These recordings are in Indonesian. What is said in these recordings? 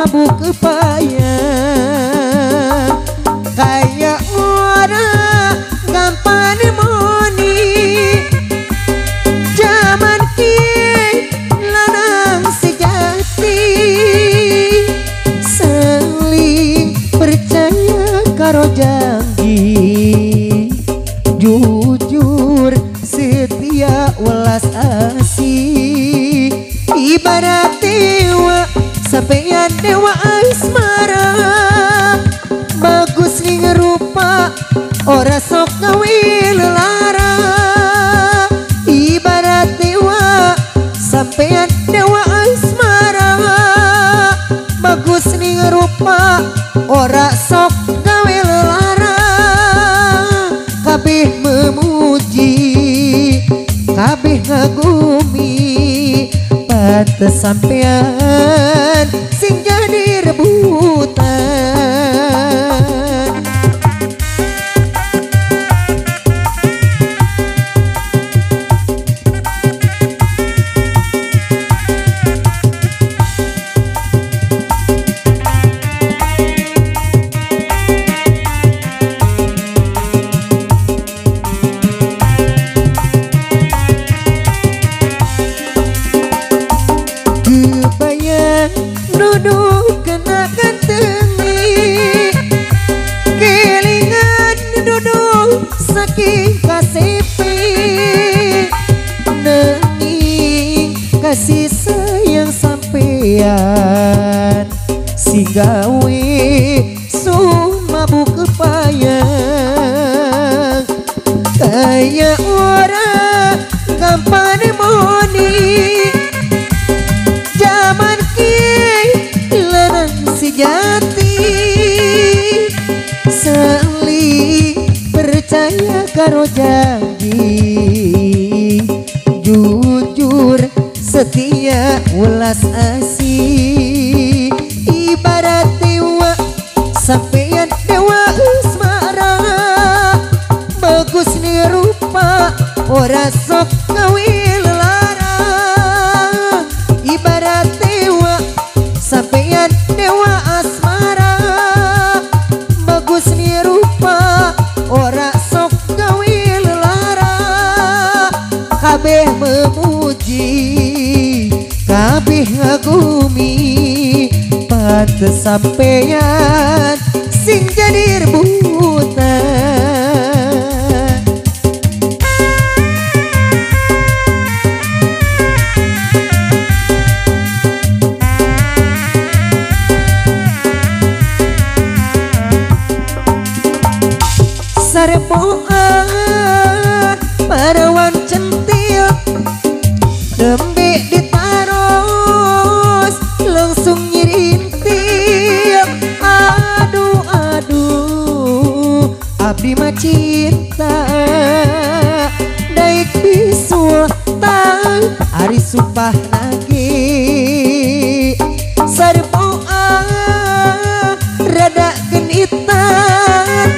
mabuk kepayang kayak orang gampang moni zaman ki lanang sejati saling percaya karo janji jujur setia welas asih ibarat dewa sampeyan dewa asmara bagus ning rupa ora sok gawe lelara ibarat dewa sampeyan dewa asmara bagus ning rupa ora sok gawe lelara kabeh memuji kabeh ngagumi pantes sampean sing jadi rebutan duduk kena gantengi kelingan duduk saking kasepi nanging kasih sayang sampean si gawe sun mabuk kepayang kayak orang gampang moni zaman sejati saling percaya karo janji jujur setia welas asih ibarat dewa sampeyan dewa asmara bagus nih rupa ora sok gawe lelara ibarat dewa sampeyan dewa asmara bagus nih rupa ora sok gawe lelara kabeh memuji kabeh ngagumi pantes sampeyan sing jadi rebutan sareboan parawan centil dembe ditaros langsung nyirintil aduh aduh abdi mah cinta daik bisul tang ari supah nage sareboan rada genitan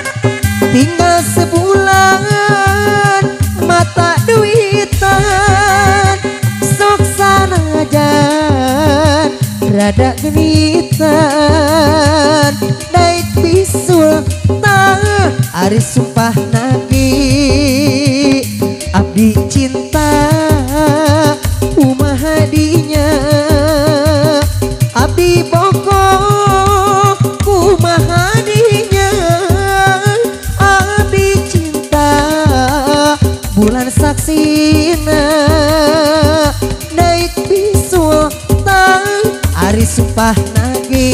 tinggal sebulan mata duitan sok sanajan rada genitan daik bisul tang ari sumpah nabi abdi cinta kumaha dinya abdi boko kumaha dinya bulan saksina naik bisul tang ari sumpah nage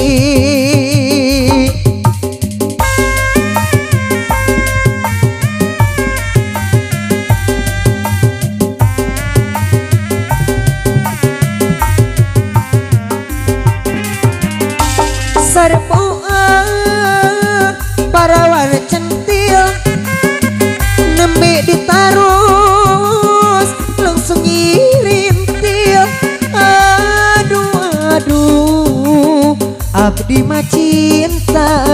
sareboan parawan centil nembe ditaros langsung ngirintil aduh aduh abdi mah cinta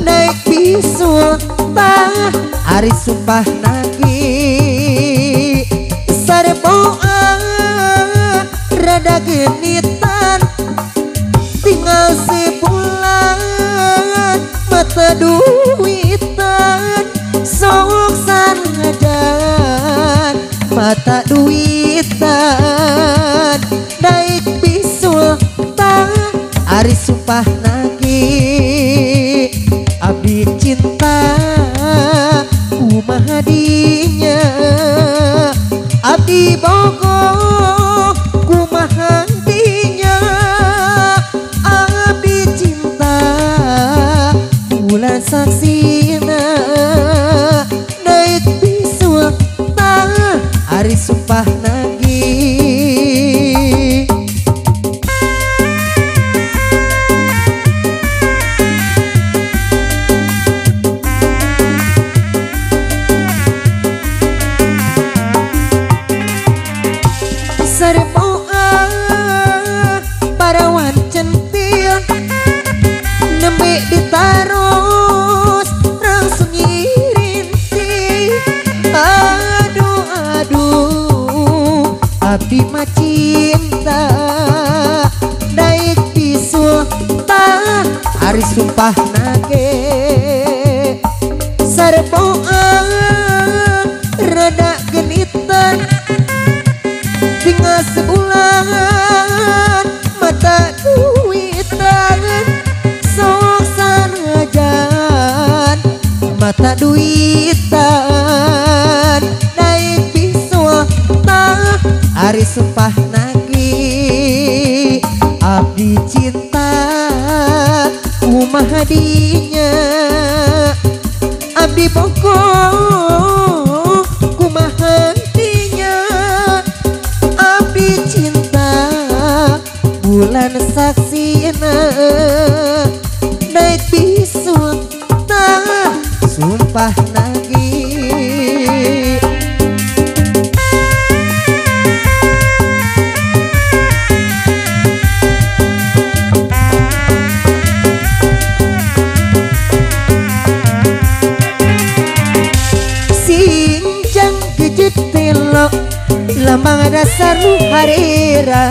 naik bisul tah ari sumpah nagi sareboan rada genitan ting duitan sok sanajan mata duitan daik bisul tang ari sumpah nagi abdi cinta kumaha dinya abdi bogo kumaha dinya abdi cinta bulan saksina naik bisul tang ari sumpah nagi. Serpoa parawan centil nembe ditaros langsung ngirinti aduh aduh abdi mah cinta daik bisul tah hari sumpah nage serpoa rada genitan tinggal sebulan mata duitan sok sanajan mata duitan naik bisul tah hari sumpah nagi abdi cinta kumaha dinya abdi pokok kumaha dinya abdi cinta bulan saksina naik bisul tah sumpah nagi. Sinjang kejet telok lambang dasar nu harira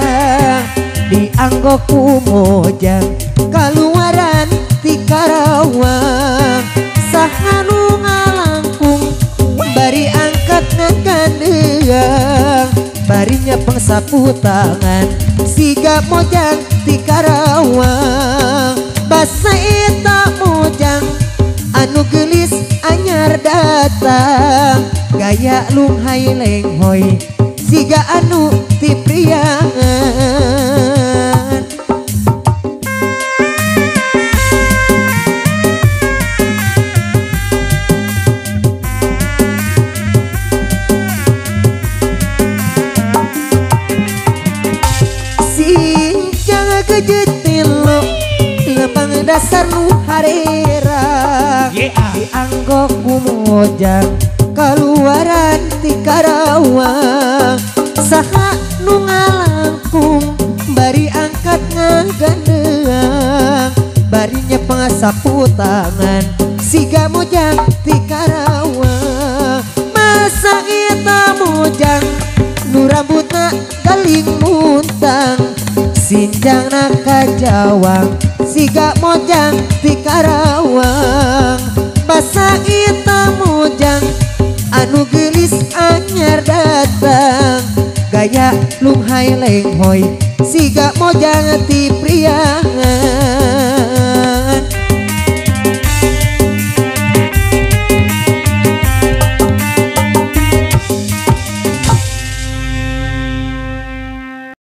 dianggo ku mojang kaluaran ti Karawang saha nu ngalangkung bari angkat ngagandeuang bari nyepeng sapu tangan siga mojang ti Karawang basa eta mojang anu gelis anyar datang gaya lunghay lenghoy siga anu ti priangan. Sinjang kejetilo lembang dasar nu harera dianggo ku mojang kaluaran ti Karawang saha nu ngalangkung bari angkat ngagandeuang bari nyepeng sapu tangan siga mojang ti Karawang masa eta mojang nu rambutna galing muntang sinjangna kajawang siga mojang ti Karawang basa eta mojang anu gelis anyar datang gaya lunghay lenghoy siga mojang ti priangan.